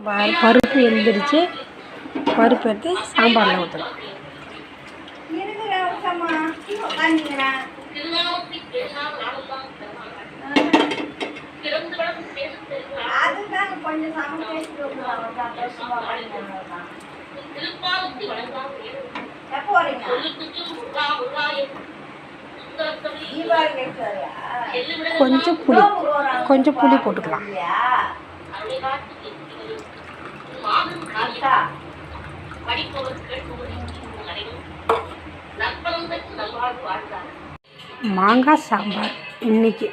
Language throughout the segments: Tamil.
பருப்பு எழுந்திரிச்சு பருப்பு எடுத்து சாம்பாரில் ஊற்றலாம். கொஞ்சம் புளி போட்டுக்கலாம். மாங்காய் சாம்பார் இன்னைக்கு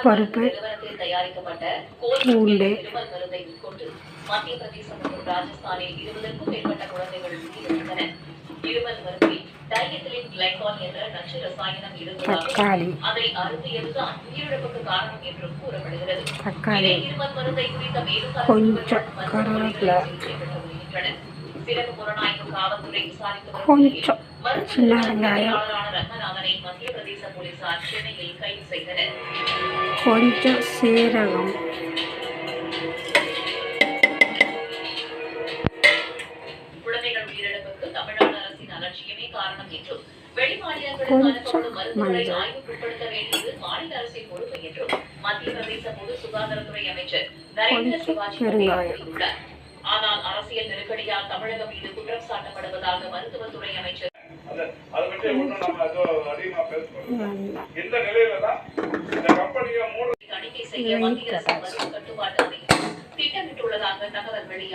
பருப்பு, பூண்டு, மத்திய பிரதேசம் மற்றும் ராஜஸ்தானில் 20க்கும் மேற்பட்ட குழந்தைகள் உயிரிழந்தனர். இருமல் மருந்தில் டைஎத்திலின் கிளைகால் என்ற நச்சு ரசாயனம் இருந்ததால் அதை அருந்தியதுதான் உயிரிழப்புக்கு காரணம் என்றும் கூறப்படுகிறது. இருமல் மருந்தை குறித்த மேலும் சிறப்பு புலனாய்வு காவல்துறை விசாரித்து ரங்கநாதனை மத்திய பிரதேச போலீசார் சென்னையில் கைது செய்தனர். கொஞ்சம் சீரகம், குழந்தைகள் உயிரிழப்புக்கு தமிழ்நாடு அரசின் அலட்சியமே காரணம் என்றும் வெளிமாநிலங்களுக்கான மருந்துகளை ஆய்வுக்குட்படுத்த வேண்டியது மாநில அரசின் பொறுப்பு என்றும் மத்திய பிரதேச பொது சுகாதாரத்துறை அமைச்சர் நரேந்திர சிவாஜி கூறியுள்ளார். ஆனால் அரசியல் நெருக்கடியால் தமிழகம் மீது குற்றம் சாட்டப்படுவதாக மருத்துவத்துறை அமைச்சர் தணிக்கை செய்ய மத்திய அரசு மருந்து கட்டுப்பாட்டு அமைப்பு திட்டமிட்டுள்ளதாக தகவல் வெளியாகும்.